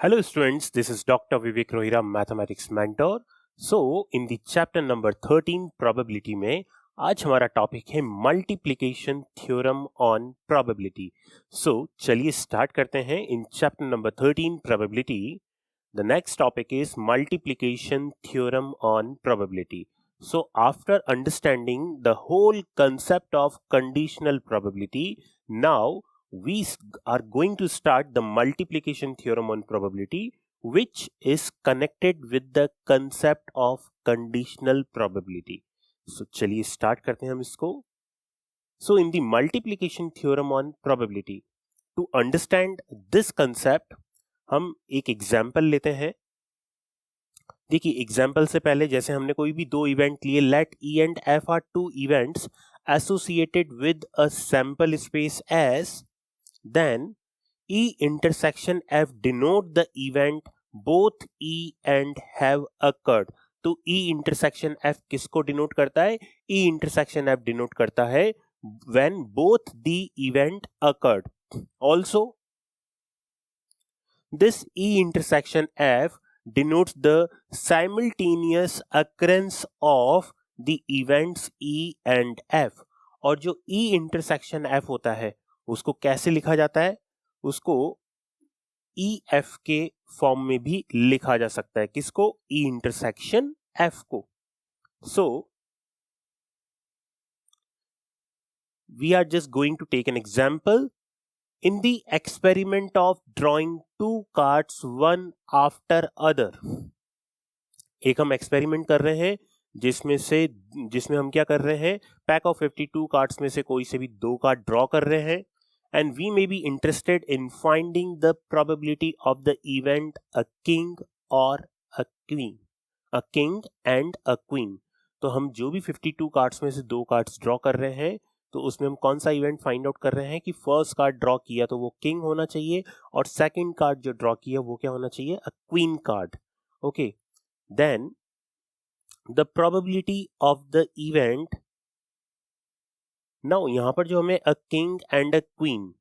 Hello students, this is Dr. Vivek Rohira, Mathematics Mentor. So, in the chapter number 13 probability में आज हमारा topic है multiplication theorem on probability. सो चलिए start करते हैं. In chapter number 13 probability the next topic is multiplication theorem on probability. So after understanding the whole concept of conditional probability, now we are going to start the multiplication theorem on probability, which is connected with the concept of conditional probability. So चलिए start करते हैं हम इसको. So in the multiplication theorem on probability, to understand this concept, हम एक example लेते हैं. देखिए एग्जाम्पल से पहले जैसे हमने कोई भी दो इवेंट लिए, let E and F are two events associated with a sample space S, then E intersection F denote the event both E and have occurred. तो ई इंटरसेक्शन एफ किसको डिनोट करता है? ई इंटरसेक्शन एफ डिनोट करता है when both the event occurred. Also this E intersection F denotes the simultaneous occurrence of the events E and F. और जो E intersection F होता है उसको कैसे लिखा जाता है? उसको EF के फॉर्म में भी लिखा जा सकता है. किसको? E intersection F को. So we are just going to take an example. In the experiment of drawing two cards one after other, एक हम एक्सपेरिमेंट कर रहे हैं जिसमें हम क्या कर रहे हैं, पैक ऑफ 52 कार्ड्स में से कोई से भी दो कार्ड ड्रॉ कर रहे हैं, and we may be interested in finding the probability of the event a king और a queen, a king and a queen. तो हम जो भी 52 कार्ड्स में से दो कार्ड्स ड्रॉ कर रहे हैं, तो उसमें हम कौन सा इवेंट फाइंड आउट कर रहे हैं कि फर्स्ट कार्ड ड्रॉ किया तो वो किंग होना चाहिए, और सेकंड कार्ड जो ड्रॉ किया वो क्या होना चाहिए? A queen card. Okay, then the probability of the event. Now यहां पर जो हमें a king and a queen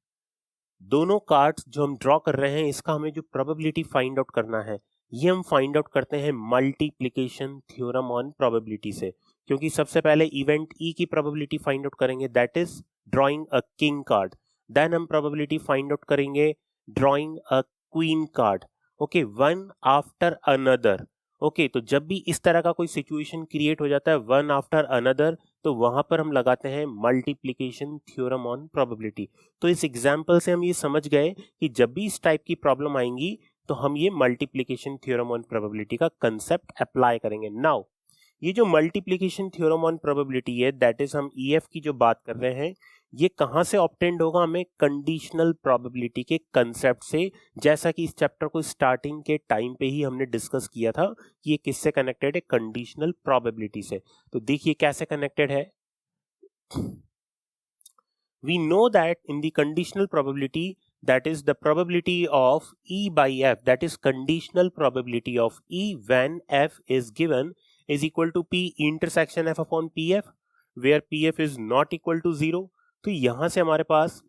दोनों कार्ड्स जो हम ड्रॉ कर रहे हैं, इसका हमें जो प्रोबेबिलिटी फाइंड आउट करना है, ये हम फाइंड आउट करते हैं मल्टीप्लिकेशन थ्योरम ऑन प्रोबेबिलिटी से. क्योंकि सबसे पहले इवेंट ई की प्रोबेबिलिटी फाइंड आउट करेंगे, that is drawing a king card. Then हम प्रोबेबिलिटी फाइंड आउट करेंगे drawing a queen card. Okay, one after another. Okay, तो जब भी इस तरह का कोई सिचुएशन क्रिएट हो जाता है वन आफ्टर अनदर, तो वहां पर हम लगाते हैं मल्टीप्लिकेशन थ्योरम ऑन प्रोबेबिलिटी. तो इस एग्जाम्पल से हम ये समझ गए कि जब भी इस टाइप की प्रॉब्लम आएंगी तो हम ये मल्टीप्लिकेशन थ्योरम ऑन प्रोबेबिलिटी का कंसेप्ट अप्लाई करेंगे. नाउ ये जो मल्टीप्लिकेशन थ्योरम ऑन प्रोबेबिलिटी है, दैट इज हम ईएफ की जो बात कर रहे हैं, ये कहां से ऑब्टेन्ड होगा? हमें कंडीशनल प्रोबेबिलिटी के कंसेप्ट से. जैसा कि इस चैप्टर को स्टार्टिंग के टाइम पे ही हमने डिस्कस किया था कि ये किससे कनेक्टेड है? कंडीशनल प्रोबेबिलिटी से. तो देखिए कैसे कनेक्टेड है. We know that in the conditional probability, that is the probability of E by F, that is conditional probability of E when F is given is equal to P intersection F upon PF, where PF is not equal to 0. तो यहां से हमारे पास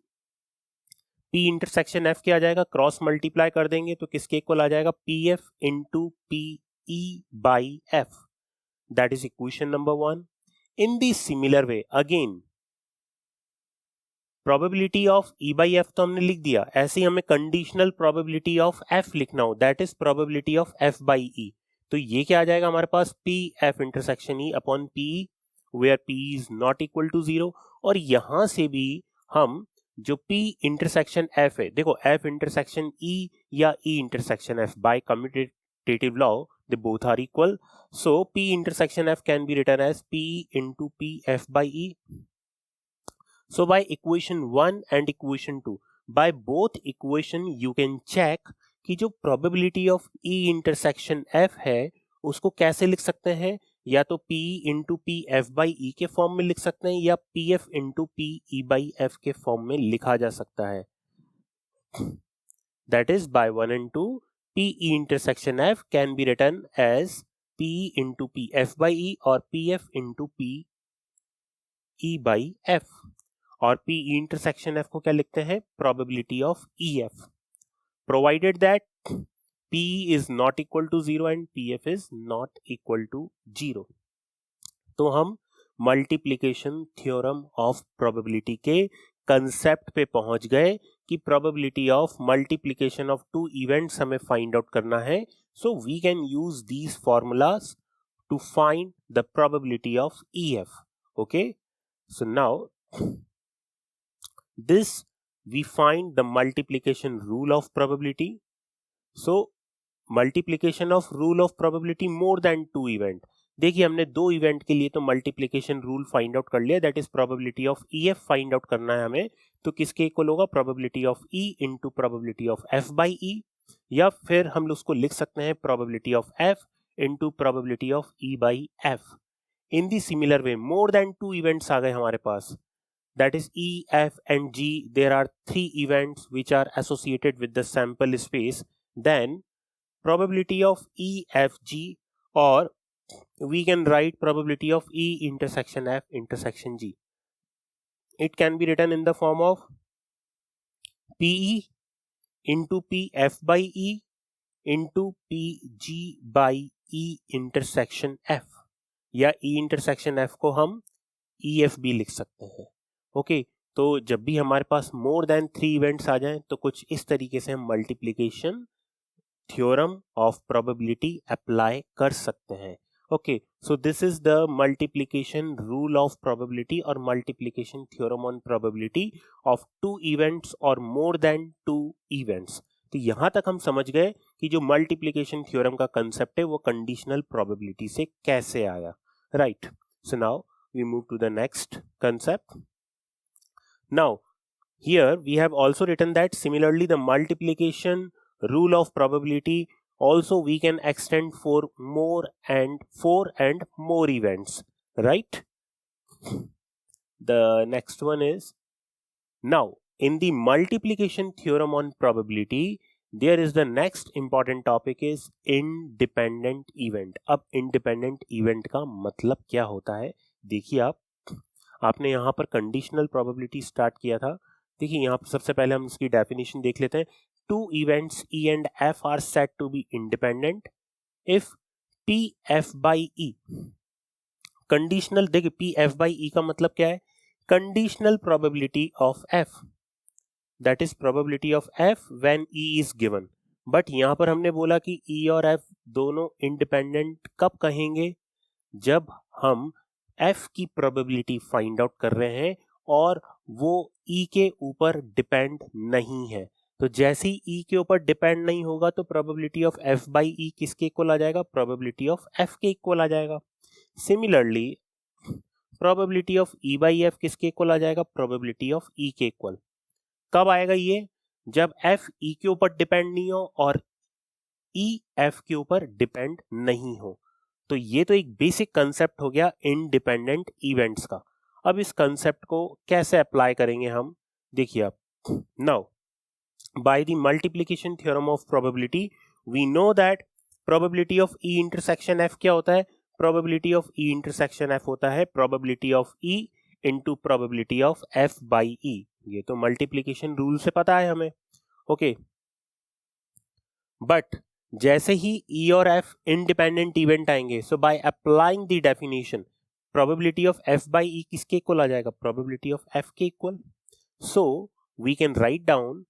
P intersection F क्या आ जाएगा? Cross multiply कर देंगे तो किसके इक्वल आ जाएगा? PF into PE by F. That is equation number 1. In the similar way, again probability of E by F तो हमने लिख दिया, ऐसे ही हमें कंडीशनल प्रोबेबिलिटी ऑफ एफ लिखना हो, that is probability of F by E. तो ये क्या आ जाएगा हमारे पास? P F intersection E upon P, where P is not equal to 0. और यहां से भी हम जो पी इंटरसेक्शन एफ है, देखो एफ इंटरसेक्शन ई या E intersection F, by commutative law they both are equal. So P intersection F can be written as P into P F by E. So by equation 1 and equation 2, by both equation you can check कि जो probability of E intersection F है उसको कैसे लिख सकते हैं? या तो P into P F by E के फॉर्म में लिख सकते हैं, या PF into P E by F के फॉर्म में लिखा जा सकता है. That is by 1 and 2, P E intersection F can be written as P into P F by E or PF into P E by F. और P intersection F को क्या लिखते हैं? Probability of EF, provided that P is not equal to 0 and PF is not equal to 0. तो हम multiplication theorem of probability के concept पे पहुंच गए कि probability of multiplication of two events हमें फाइंड आउट करना है. So we can use these formulas to find the probability of EF. Okay, so now this we find the multiplication rule of probability. So multiplication of rule of probability more than two event. देखिए हमने दो event के लिए तो multiplication rule find out कर लिया, that is probability of EF find out करना है हमें. तो किसके इक्वल होगा? Probability of E into probability of F by E, या फिर हम उसको लिख सकते हैं probability of F into probability of E by F. In the similar way more than two events आ गए हमारे पास, that is E, F and G. There are three events which are associated with the sample space. Then probability of E, F, G, or we can write probability of E intersection F intersection G. It can be written in the form of PE into PF by E into PG by E intersection F, या E intersection F को हम EF भी लिख सकते हैं. Okay, तो जब भी हमारे पास मोर देन 3 इवेंट्स आ जाएं तो कुछ इस तरीके से हम multiplication theorem of probability apply कर सकते हैं. Okay, so this is the multiplication rule of probability और multiplication theorem on probability of two events और मोर देन टू इवेंट्स. तो यहां तक हम समझ गए कि जो मल्टीप्लिकेशन थ्योरम का कंसेप्ट है वो कंडीशनल प्रोबेबिलिटी से कैसे आया. Right, so now we move to the next concept. Now, here we have also written that similarly the multiplication rule of probability also we can extend for four and more events, right? The next one is, now in the multiplication theorem on probability there is the next important topic is independent event. अब independent event का मतलब क्या होता है? देखिए आपने यहाँ पर कंडीशनल प्रोबेबिलिटी स्टार्ट किया था. देखिए यहाँ पर सबसे पहले हम इसकी डेफिनेशन देख लेते हैं. Two events E and F are said to be independent if PF by E. Conditional, देखिए PF बाई E का मतलब क्या है? Conditional probability of F, that is probability of F when E is given. But यहाँ पर हमने बोला कि E और F दोनों इंडिपेंडेंट कब कहेंगे? जब हम F की प्रोबेबिलिटी फाइंड आउट कर रहे हैं और वो E के ऊपर डिपेंड नहीं है. तो जैसे ही E के ऊपर डिपेंड नहीं होगा तो probability of F by E किसके इक्वल आ जाएगा? प्रोबेबिलिटी ऑफ F के इक्वल आ जाएगा. Similarly probability of E by F किसके इक्वल आ जाएगा? प्रोबेबिलिटी ऑफ E के इक्वल. कब आएगा ये? जब F E के ऊपर डिपेंड नहीं हो और E F के ऊपर डिपेंड नहीं हो. तो ये तो एक बेसिक कंसेप्ट हो गया इंडिपेंडेंट इवेंट्स का. अब इस कंसेप्ट को कैसे अप्लाई करेंगे हम? देखिए आप, now by the multiplication theorem of probability we know that probability of E intersection F क्या होता है? Probability of E intersection F होता है probability of E into probability of F by E. ये तो मल्टीप्लिकेशन रूल से पता है हमें. ओके, बट जैसे ही E और F इंडिपेंडेंट इवेंट आएंगे, so by applying the definition probability of F by E किसके इक्वल आ जाएगा? प्रोबेबिलिटी ऑफ F के equal. So we can write down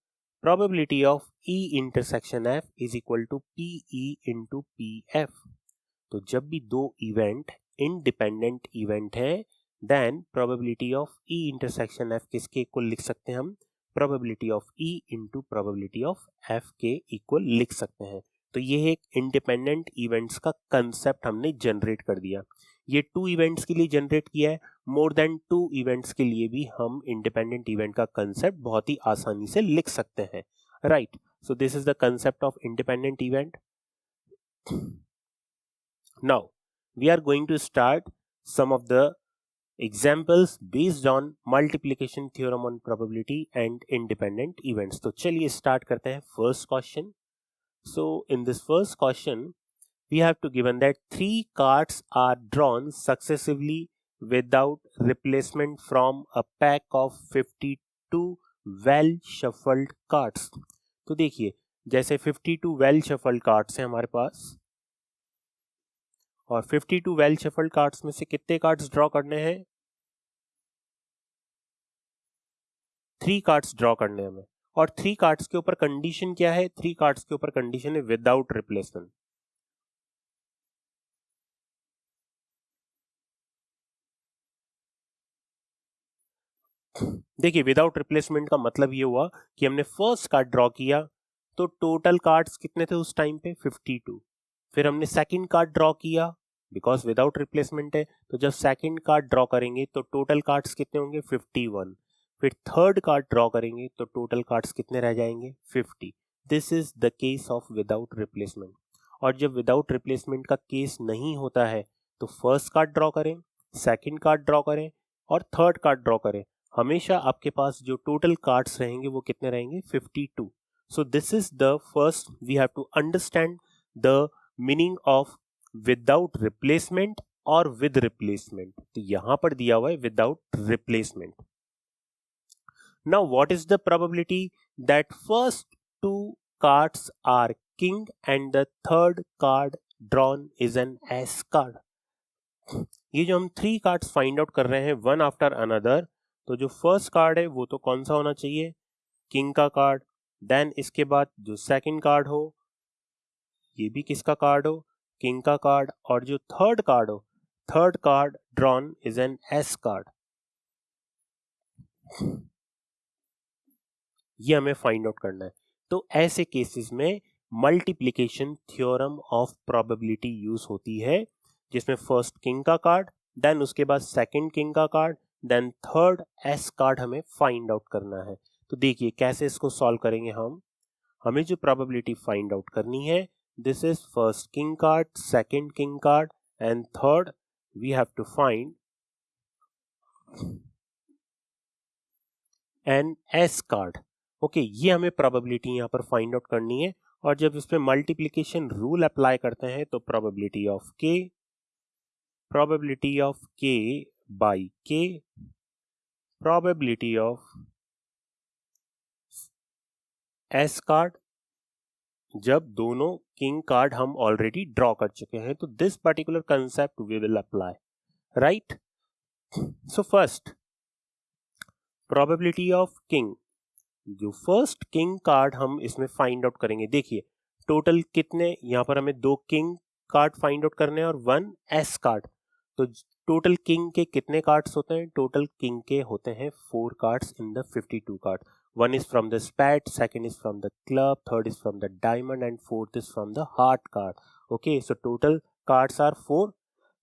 probability of E intersection F is equal to PE into PF. तो जब भी दो event independent event है then probability of E intersection F किसके इक्वल लिख सकते हैं हम? Probability of E into probability of F के इक्वल लिख सकते हैं. तो ये एक इंडिपेंडेंट इवेंट्स का कंसेप्ट हमने जनरेट कर दिया. ये टू इवेंट्स के लिए जनरेट किया है, मोर देन टू इवेंट्स के लिए भी हम इंडिपेंडेंट इवेंट का कंसेप्ट बहुत ही आसानी से लिख सकते हैं. Right, so this is the concept of independent event. Now we are going to start some of the examples based on multiplication theorem on probability and independent events. तो चलिए start करते हैं first question. So in this first question we have to given that 3 cards are drawn successively without replacement from a pack of 52 well shuffled cards. तो देखिए जैसे 52 well shuffled cards हैं हमारे पास, और 52 वेल शफल्ड कार्ड्स में से कितने cards draw करने हैं? 3 कार्ड्स ड्रॉ करने हैं हमें। और 3 कार्ड्स के ऊपर कंडीशन क्या है? 3 कार्ड्स के ऊपर कंडीशन है विदाउट रिप्लेसमेंट। देखिए, विदाउट रिप्लेसमेंट का मतलब ये हुआ कि हमने फर्स्ट कार्ड ड्रॉ किया तो टोटल कार्ड्स कितने थे उस टाइम पे? 52। फिर हमने सेकंड कार्ड ड्रॉ किया, बिकॉज विदाउट रिप्लेसमेंट है, तो जब सेकंड कार्ड ड्रॉ करेंगे तो टोटल कार्ड्स कितने होंगे? 51। फिर थर्ड कार्ड ड्रॉ करेंगे तो टोटल कार्ड्स कितने रह जाएंगे? 50। This is the case of without replacement. और जब विदाउट रिप्लेसमेंट का केस नहीं होता है तो फर्स्ट कार्ड ड्रॉ करें, सेकंड कार्ड ड्रॉ करें और थर्ड कार्ड ड्रॉ करें, हमेशा आपके पास जो टोटल कार्ड्स रहेंगे वो कितने रहेंगे? 52। So this is the first, we have to understand the meaning of without replacement और विद रिप्लेसमेंट। तो यहां पर दिया हुआ है without replacement. Now what is the probability that first two cards are king and the third card drawn is an ace card? ये जो हम 3 कार्ड्स फाइंड आउट कर रहे हैं वन आफ्टर अनदर, तो जो फर्स्ट कार्ड है वो तो कौन सा होना चाहिए? किंग का कार्ड। देन इसके बाद जो सेकंड कार्ड हो ये भी किसका कार्ड हो? किंग का कार्ड। और जो थर्ड कार्ड हो, third card drawn is an ace card. ये हमें फाइंड आउट करना है। तो ऐसे केसेस में multiplication theorem of probability use होती है, जिसमें फर्स्ट किंग का कार्ड, देन उसके बाद सेकंड किंग का card, then third ace card हमें फाइंड आउट करना है। तो देखिए कैसे इसको सॉल्व करेंगे हम। हमें जो प्रोबेबिलिटी फाइंड आउट करनी है, this is first king card, second king card and third we have to find an ace card. Okay, ये हमें प्रोबेबिलिटी यहाँ पर फाइंड आउट करनी है। और जब इसमें मल्टीप्लिकेशन रूल अप्लाई करते हैं तो probability of K by K, probability of ace card, जब दोनों किंग कार्ड हम ऑलरेडी ड्रॉ कर चुके हैं, तो this particular concept we will apply, right? So first probability of king, जो फर्स्ट किंग कार्ड हम इसमें फाइंड आउट करेंगे। देखिए टोटल कितने, यहां पर हमें 2 किंग कार्ड फाइंड आउट करने हैं और 1 एस कार्ड। तो टोटल किंग के कितने कार्ड्स होते हैं? टोटल किंग के होते हैं 4 cards in the 52 card. One is from the spade, second is from the club, third is from the diamond and fourth is from the heart card. Okay, so total cards are 4.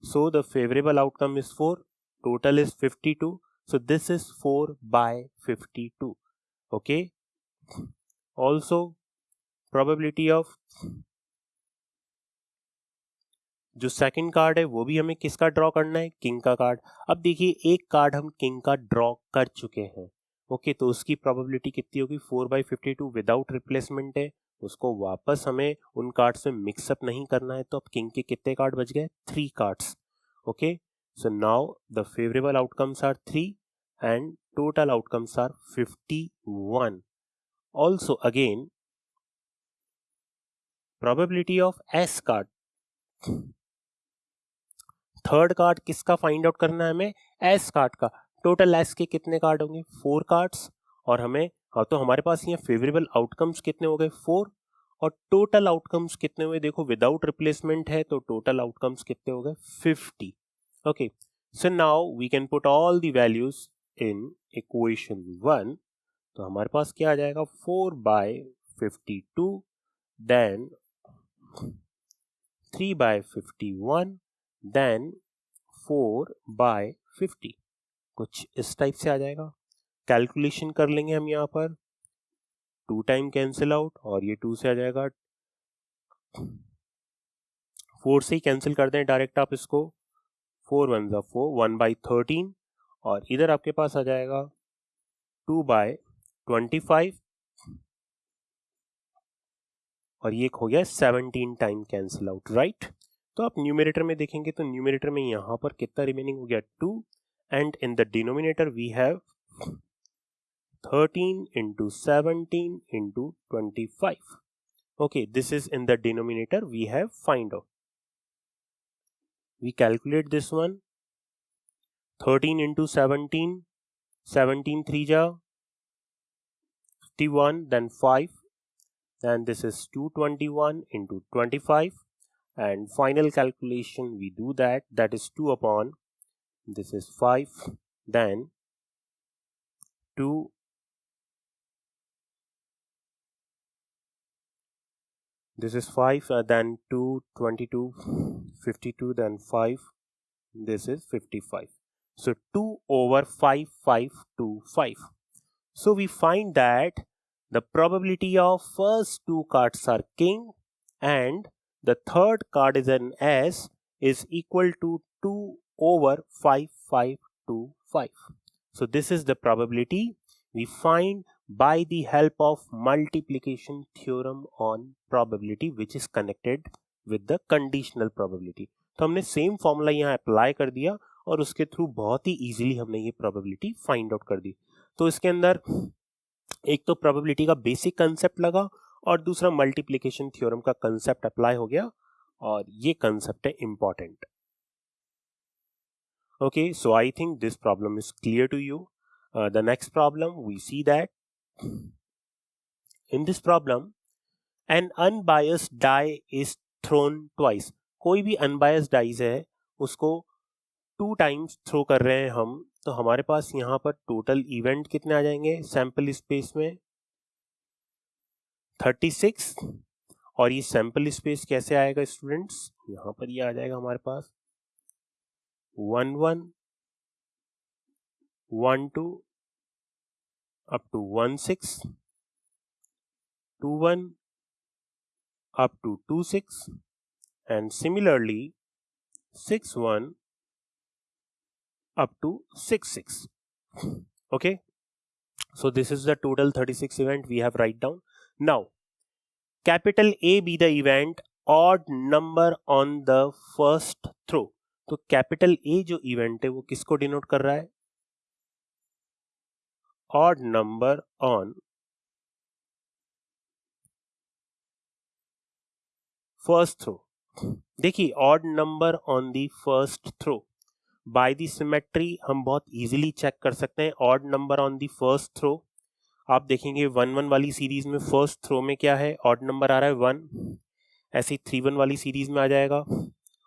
So the favorable outcome is 4. Total is 52. So this is 4 by 52. Okay. Also probability of जो second card है वो भी हमें किसका draw करना है? King का card. अब देखिए एक कार्ड हम किंग का ड्रॉ कर चुके हैं। ओके, तो उसकी प्रोबेबिलिटी कितनी होगी? 4/52 विदाउट रिप्लेसमेंट है, उसको वापस हमें उन कार्ड्स में मिक्सअप नहीं करना है। तो अब किंग के कितने कार्ड बच गए? 3 cards. Okay, so now the favourable outcomes are 3 and total outcomes are 51. Also again probability of ace card, third card किसका फाइंड आउट करना है हमें? एस कार्ड का। टोटल एस के कितने कार्ड होंगे? 4 कार्ड्स। और हमें तो हमारे पास यहाँ फेवरेबल आउटकम्स कितने हो गए? 4। और टोटल आउटकम्स कितने हुए? देखो विदाउट रिप्लेसमेंट है तो टोटल आउटकम्स कितने हो गए? 50. Okay, so now we can put all the values in equation 1। तो हमारे पास क्या आ जाएगा? 4/52 देन 3/51 देन 4/50, कुछ इस टाइप से आ जाएगा। कैलकुलेशन कर लेंगे हम यहाँ पर, 2 टाइम कैंसिल आउट और ये 2 से आ जाएगा, 4 से ही कैंसिल कर दें डायरेक्ट आप इसको, 4 1 जा 4, 1/13 और इधर आपके पास आ जाएगा 2/25 और ये हो गया 17 टाइम कैंसिल आउट, राइट? तो आप न्यूमरेटर में देखेंगे तो न्यूमरेटर में यहां पर कितना रिमेनिंग हो गया? 2 and in the denominator we have 13 into 17 into 25. Okay, this is in the denominator. We have find out. We calculate this one. 13 into 17. 17 3 ja 51, then 5. Then this is 221 into 25. And final calculation we do that. That is 2 upon. This is 5. Then 2. This is 5. Then 2, 22, 52. Then 5. This is 55. So 2 over 5, 5 to 5. So we find that the probability of first two cards are king and the third card is an S is equal to 2 over 5, 5 to 5. So this is the probability we find by the help of multiplication theorem on probability which is connected with the conditional probability. तो हमने same formula यहाँ apply कर दिया और उसके through बहुत ही easily हमने ये प्रोबेबिलिटी फाइंड आउट कर दी. तो इसके अंदर एक तो प्रोबेबिलिटी का बेसिक कंसेप्ट लगा और दूसरा मल्टीप्लिकेशन थ्योरम का कंसेप्ट अप्लाई हो गया और ये कंसेप्ट है important. Okay, so I think this problem is clear to you. The next problem, we see that in this problem, an unbiased die is thrown twice. कोई भी unbiased dice है उसको 2 times throw कर रहे हैं हम, तो हमारे पास यहाँ पर टोटल इवेंट कितने आ जाएंगे सैंपल स्पेस में 36. और ये सैंपल स्पेस कैसे आएगा स्टूडेंट्स, यहाँ पर ये आ जाएगा हमारे पास 1 1 1 2 up to 1 6 2 1 up to 2 6 and similarly 6 1 up to 6 6. Okay, so this is the total 36 event we have write down. Now capital A be the event, odd number on the first throw. तो capital A जो event है वो किसको denote कर रहा है, odd number on first throw. देखिए odd number on the first throw by the symmetry हम बहुत easily चेक कर सकते हैं. odd number on the first throw आप देखेंगे 1 1 वाली सीरीज में फर्स्ट थ्रो में क्या है, odd number आ रहा है 1. ऐसे 3 1 वाली सीरीज में आ जाएगा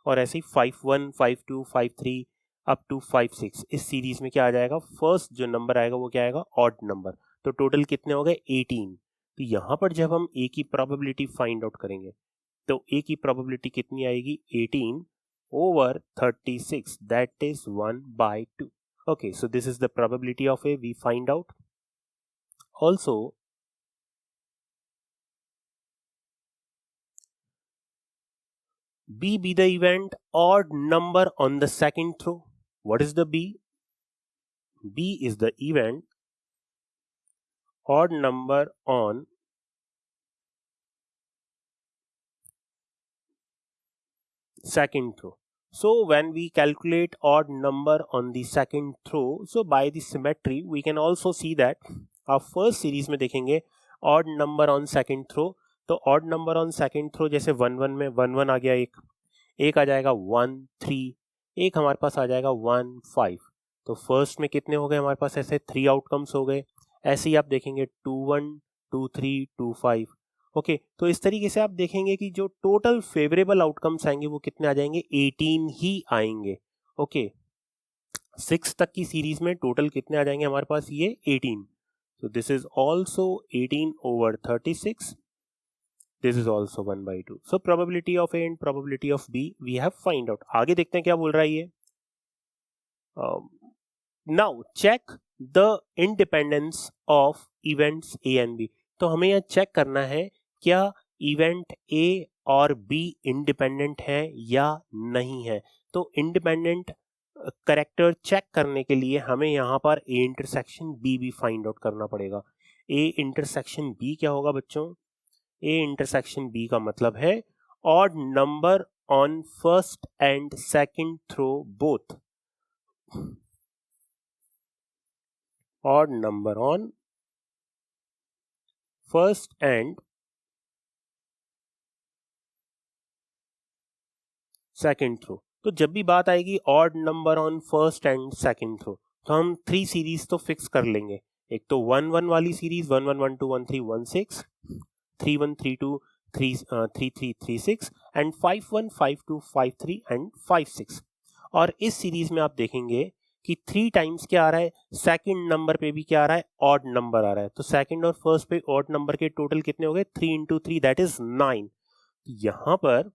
और ऐसे 5 1 5 2 5 3 अप टू 5 6 इस सीरीज में क्या आ जाएगा, फर्स्ट जो नंबर आएगा वो क्या आएगा, ऑड नंबर. तो टोटल कितने हो गए 18. तो यहाँ पर जब हम ए की प्रोबेबिलिटी फाइंड आउट करेंगे तो ए की प्रोबेबिलिटी कितनी आएगी 18 over 36, that is 1/2. Okay, so this is the probability of A we find out. Also B be the event, odd number on the second throw. What is the B? B is the event, odd number on second throw. So when we calculate odd number on the second throw, so by the symmetry we can also see that our first series में देखेंगे odd number on second throw. तो odd number on second throw जैसे 1 1 में 1 1 आ गया, एक आ जाएगा 1 3, एक हमारे पास आ जाएगा 1 5. तो फर्स्ट में कितने हो गए हमारे पास, ऐसे 3 आउटकम्स हो गए. ऐसे ही आप देखेंगे 2 1 2 3 2 5. ओके, तो इस तरीके से आप देखेंगे कि जो टोटल फेवरेबल आउटकम्स आएंगे वो कितने आ जाएंगे, 18 ही आएंगे. ओके, 6 तक की सीरीज में टोटल कितने आ जाएंगे हमारे पास, ये 18. So this is also 18 over 36. This is also 1/2. So probability of A and probability of B we have find out. आगे देखते हैं क्या बोल रहा है ये. Now check the independence of events A and B. तो हमें यहाँ चेक करना है क्या इवेंट A और B इंडिपेंडेंट है या नहीं है. तो इंडिपेंडेंट करेक्टर चेक करने के लिए हमें यहाँ पर A इंटरसेक्शन B भी फाइंड आउट करना पड़ेगा. A इंटरसेक्शन B क्या होगा बच्चों, A इंटरसेक्शन B का मतलब है odd number on first and second throw both. Odd number on first and second throw. तो जब भी बात आएगी odd number on first and second throw, तो हम 3 सीरीज तो फिक्स कर लेंगे। एक तो 1 1 वाली सीरीज 1 1 1 2 1 3 1 6, 3 1 3 2 3 3 3 3 6 एंड 5 1 5 2 5 3 एंड 5 6। और इस सीरीज में आप देखेंगे कि 3 टाइम्स क्या आ रहा है, सेकंड नंबर पे भी क्या आ रहा है, ऑड नंबर आ रहा है। तो सेकंड और फर्स्ट पे ऑड नंबर के टोटल कितने हो गए, 3 इंटू 3 दैट इज 9। यहां पर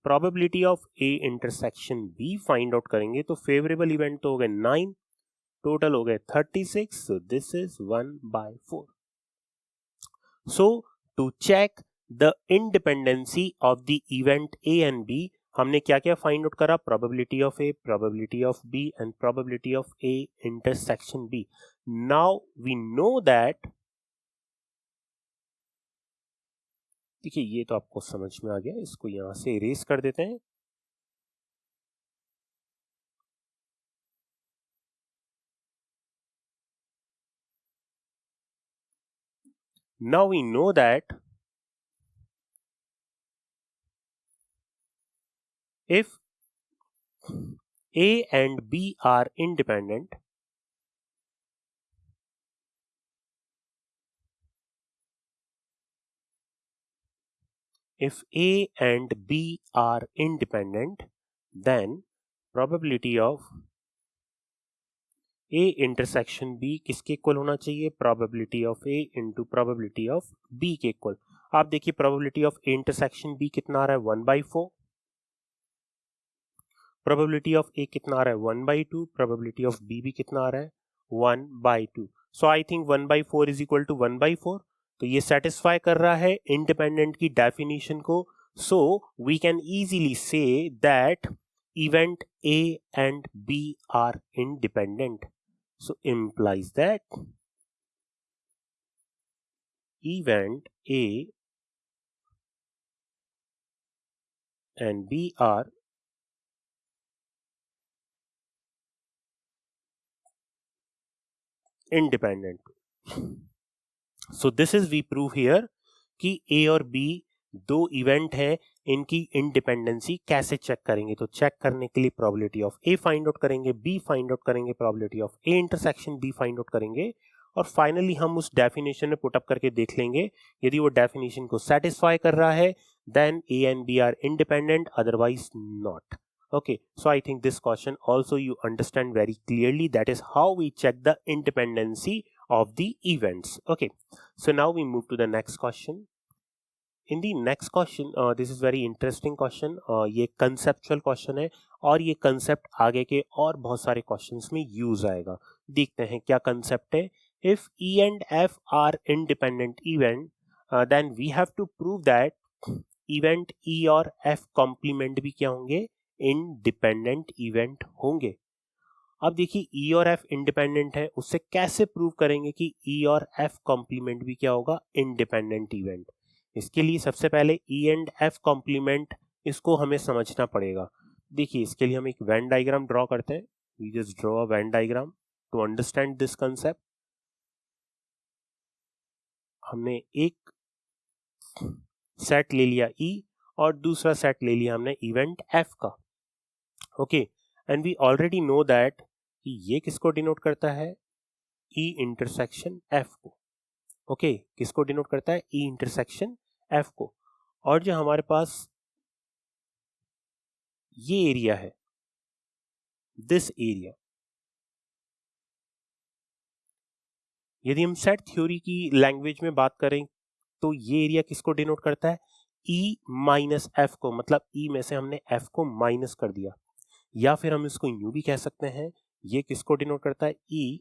probability of A intersection B find out करेंगे तो फेवरेबल इवेंट तो हो गए 9, टोटल हो गए 36, so this is 1/4। So to check the independency of the event A and B, हमने क्या क्या फाइंड आउट करा, probability of A, probability of B and probability of A intersection B. Now we know that, देखिए ये तो आपको समझ में आ गया, इसको यहां से इरेज कर देते हैं। Now we know that if A and B are independent, if A and B are independent, then probability of A intersection B किसके इक्वल होना चाहिए, probability of A into probability of B के equal. आप देखिए probability of A intersection B कितना आ रहा है, 1/4, probability of A कितना आ रहा है, 1/2, probability of B भी कितना आ रहा है, 1/2। So I think 1/4 is equal to 1/4। तो ये सेटिस्फाई कर रहा है इंडिपेंडेंट की डेफिनेशन को। So we can easily see that event A and B are independent. So implies that event A and B are independent. So this is we prove here कि A और B दो event है, इनकी independency कैसे check करेंगे। तो check करने के लिए probability of A find out करेंगे, बी फाइंड आउट करेंगे, probability of A intersection B find out करेंगे, और फाइनली हम उस डेफिनेशन में पुट अप करके देख लेंगे। यदि वो डेफिनेशन को सेटिस्फाई कर रहा है then A and B are independent, otherwise not. Okay, so I think this question also you understand very clearly. That is how we check the independency of the events. Okay, so now we move to the next question. In the next question, this is very interesting question. ये conceptual question है और ये concept आगे के और बहुत सारे questions में use आएगा। देखते हैं क्या concept है। If E and F are independent event, then we have to prove that event E और F complement भी क्या होंगे, independent event होंगे। अब देखिए E और F इंडिपेंडेंट है, उससे कैसे प्रूव करेंगे कि E और F कॉम्प्लीमेंट भी क्या होगा, इंडिपेंडेंट इवेंट। इसके लिए सबसे पहले E एंड F कॉम्प्लीमेंट, इसको हमें समझना पड़ेगा। देखिए इसके लिए हम एक वेन डायग्राम ड्रॉ करते हैं। We just draw a Venn diagram to understand this concept. हमने एक सेट ले लिया E और दूसरा सेट ले लिया हमने इवेंट F का। Okay, and we already know that कि ये किसको डिनोट करता है, E इंटरसेक्शन F को। ओके, किसको डिनोट करता है, E इंटरसेक्शन F को। और जो हमारे पास ये एरिया है, दिस एरिया, यदि हम सेट थ्योरी की लैंग्वेज में बात करें तो ये एरिया किसको डिनोट करता है, E माइनस F को। मतलब E में से हमने F को माइनस कर दिया, या फिर हम इसको यूं भी कह सकते हैं, ये किसको डिनोट करता है, E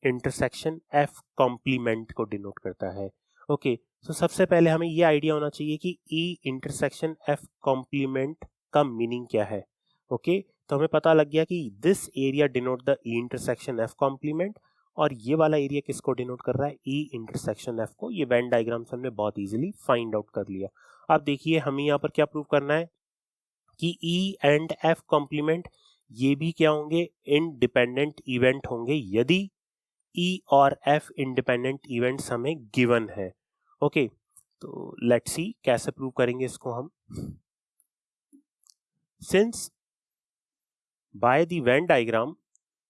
इंटरसेक्शन F कॉम्प्लीमेंट को डिनोट करता है। ओके, सो सबसे पहले हमें ये आइडिया होना चाहिए कि E इंटरसेक्शन F कॉम्प्लीमेंट का मीनिंग क्या है। ओके, तो हमें पता लग गया कि this area denote the E intersection F complement, और ये वाला एरिया किसको डिनोट कर रहा है, E इंटरसेक्शन F को। ये वेन डायग्राम से हमने बहुत इजीली फाइंड आउट कर लिया। अब देखिए हमें यहाँ पर क्या प्रूव करना है कि E एंड F कॉम्प्लीमेंट ये भी क्या होंगे, इंडिपेंडेंट इवेंट होंगे यदि E और F इंडिपेंडेंट इवेंट्स हमें गिवन है। ओके, तो लेट्स सी कैसे प्रूव करेंगे इसको हम। Since by the Venn diagram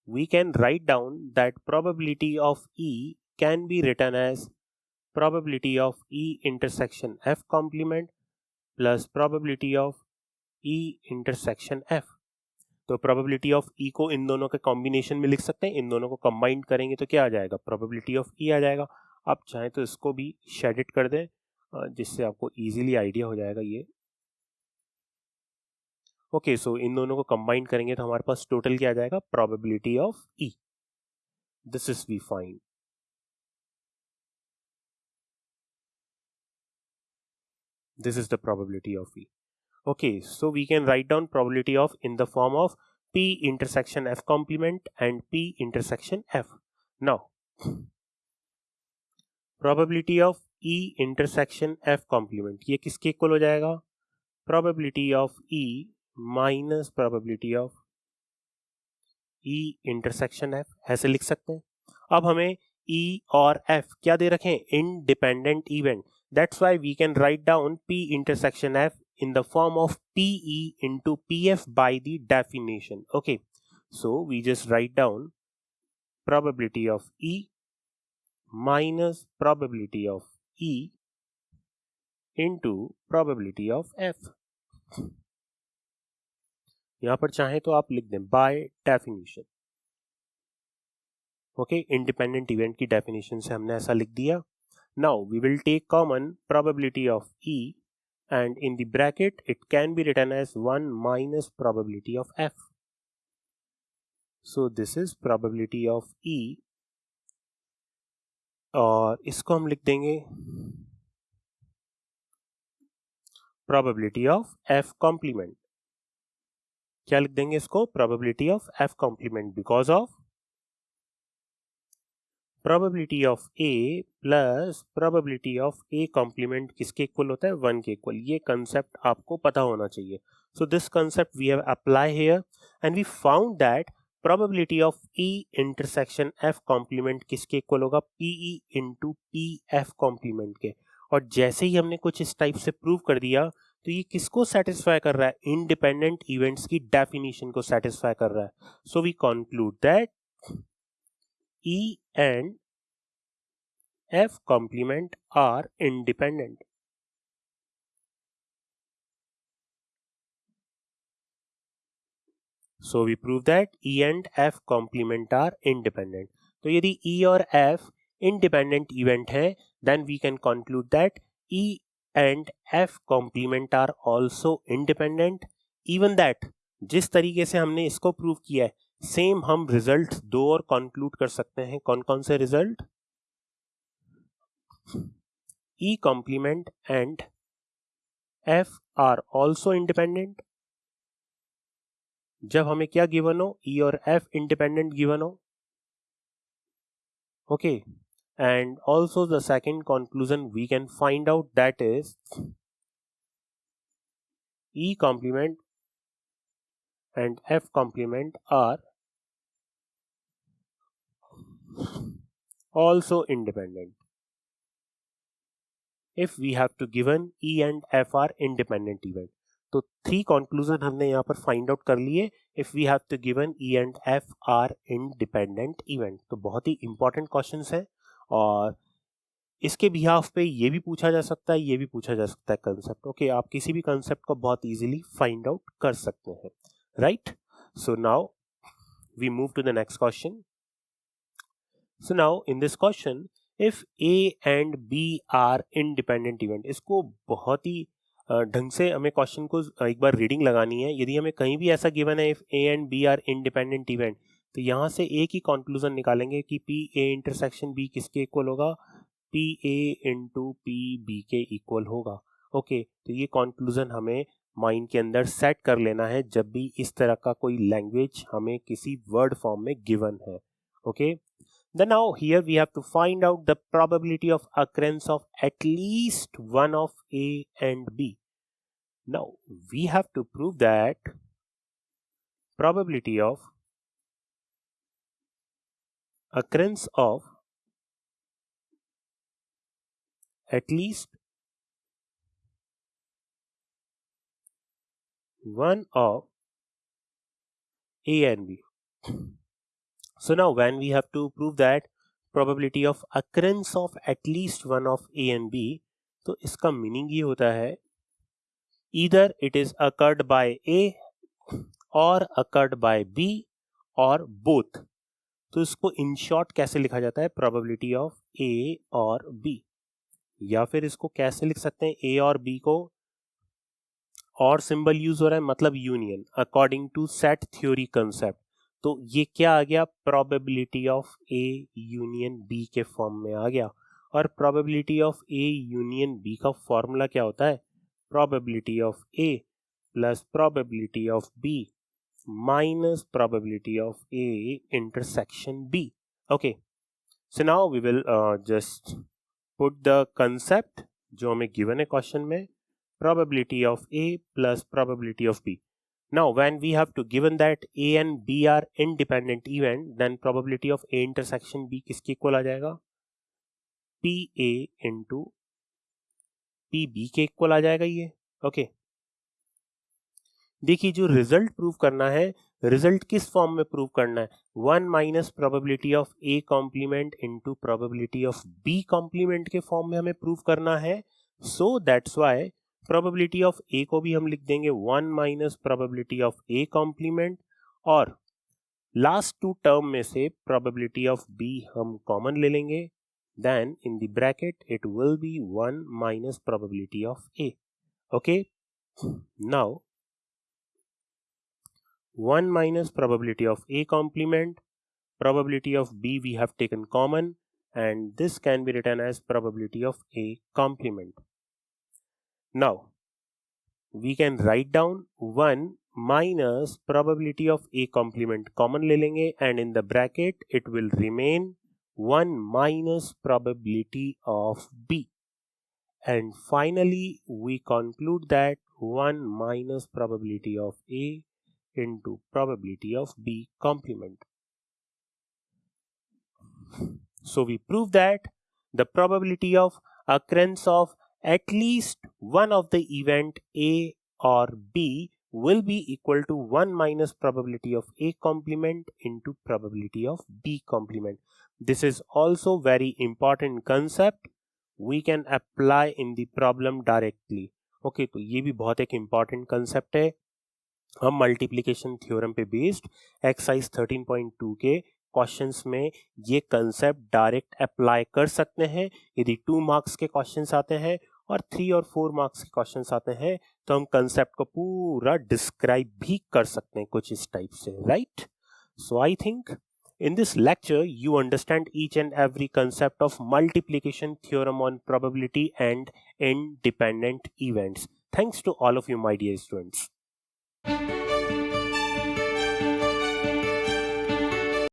we can write down that probability of E can be written as probability of E intersection F complement plus probability of E intersection F. तो probability of ई को इन दोनों के combination में लिख सकते हैं, इन दोनों को कंबाइन करेंगे तो क्या आ जाएगा, प्रोबेबिलिटी ऑफ ई आ जाएगा. आप चाहें तो इसको भी शेडिट कर दें जिससे आपको इजीली आइडिया हो जाएगा ये. ओके, सो इन दोनों को कंबाइन करेंगे तो हमारे पास टोटल क्या आ जाएगा, probability of E. This is we find. This is the probability of E. Okay, so we can write down probability of in the form of P intersection F complement and P intersection F. Now, probability of E intersection F complement ये किसके equal हो जाएगा, probability of E minus probability of E intersection F, ऐसे लिख सकते हैं. अब हमें E और F क्या दे रखे हैं, independent event. That's why we can write down P intersection F in the form of PE into PF by the definition. Okay, so we just write down probability of E minus probability of E into probability of F. यहां पर चाहे तो आप लिख दें by definition. Okay, independent event की definition से हमने ऐसा लिख दिया. Now we will take common probability of E and in the bracket it can be written as 1 minus probability of F. So this is probability of E और इसको हम लिख देंगे probability of F complement. क्या लिख देंगे इसको, probability of F complement because of probability of A plus probability of A complement किसके इक्वल होता है, 1 के इक्वल. ये कंसेप्ट आपको पता होना चाहिए. So this concept we have applied here and we found that probability of E intersection F complement किसके इक्वल होगा, PE into PF complement के. और जैसे ही हमने कुछ इस टाइप से प्रूव कर दिया तो ये किसको सेटिस्फाई कर रहा है, इंडिपेंडेंट इवेंट्स की डेफिनेशन को सेटिस्फाई कर रहा है. So we conclude that E and F complement are independent. So we prove that E and F complement are independent. तो यदि E और F independent event है, then we can conclude that E and F complement are also independent. Even that जिस तरीके से हमने इसको prove किया है, सेम हम रिजल्ट दो और कंक्लूड कर सकते हैं. कौन कौन से result, E complement and F are also independent. जब हमें क्या गिवन हो, E और F इंडिपेंडेंट गिवन हो. Okay, and also the second conclusion we can find out that is E complement and F complement are also independent. If we have to given E and F are independent event, तो 3 conclusion हमने यहाँ पर find out कर लिए. If we have to given E and F are independent event, तो बहुत ही important questions है और इसके बिहाफ पे ये भी पूछा जा सकता है, ये भी पूछा जा सकता है कंसेप्ट. ओके, आप किसी भी कंसेप्ट को बहुत इजीली फाइंड आउट कर सकते हैं, right. So now we move to the next question. So now in this question, if A and B are independent event, इसको बहुत ही ढंग से हमें क्वेश्चन को एक बार रीडिंग लगानी है. यदि हमें कहीं भी ऐसा गिवन है if A and B are independent event, तो यहाँ से एक ही कंक्लूजन निकालेंगे कि पी ए इंटरसेक्शन बी किसके इक्वल होगा, P A into P B के इक्वल होगा. ओके, तो ये कंक्लूजन हमें माइंड के अंदर सेट कर लेना है जब भी इस तरह का कोई लैंग्वेज हमें किसी वर्ड फॉर्म में गिवन है. Okay, then now here we have to find out the probability of occurrence of at least one of A and B. Now we have to prove that probability of occurrence of at least one of A and B. So now when we have to prove that probability of occurrence of at least one of A and B, तो इसका meaning ये होता है either it is occurred by A or occurred by B or both. तो इसको in short कैसे लिखा जाता है, probability of A और B, या फिर इसको कैसे लिख सकते हैं, A और B को और सिंबल यूज हो रहा है मतलब union according to set theory concept. तो ये क्या आ गया, probability of A union B के फॉर्म में आ गया. और probability of A union B का फॉर्मूला क्या होता है, probability of A plus probability of B minus probability of A intersection B. Okay, so now we will just put the concept जो हमें गिवन है क्वेश्चन में, probability of A plus probability of B. Now when we have to given that A and B are independent event, then probability of A intersection B किसके equal आ जाएगा, PA into PB के equal आ जाएगा ये. Okay, देखिए जो result prove करना है, रिजल्ट किस फॉर्म में प्रूव करना है, 1 minus probability of A complement into probability of B complement के फॉर्म में हमें प्रूव करना है. So that's why probability of A को भी हम लिख देंगे 1 minus probability of A complement, और लास्ट टू टर्म में से प्रोबेबिलिटी ऑफ बी हम कॉमन ले लेंगे, then in the bracket it will be 1 minus probability of A. Okay, now 1 minus probability of A complement, probability of B we have taken common, and this can be written as probability of A complement. Now we can write down 1 minus probability of A complement common ले लेंगे, and in the bracket it will remain 1 minus probability of B, and finally we conclude that 1 minus probability of A into probability of B complement. So we prove that the probability of occurrence of at least one of the event A or B will be equal to 1 minus probability of A complement into probability of B complement. This is also very important concept. We can apply in the problem directly. Okay, तो ये भी बहुत एक important concept है. हम multiplication theorem पे based exercise 13.2 के questions में ये कंसेप्ट डायरेक्ट अप्लाई कर सकते हैं. यदि 2 मार्क्स के क्वेश्चंस आते हैं और 3 और 4 मार्क्स के क्वेश्चंस आते हैं तो हम कंसेप्ट को पूरा डिस्क्राइब भी कर सकते हैं कुछ इस टाइप से, right. So I think in this lecture you understand each and every concept of multiplication theorem on probability and independent events. Thanks to all of you, my dear students.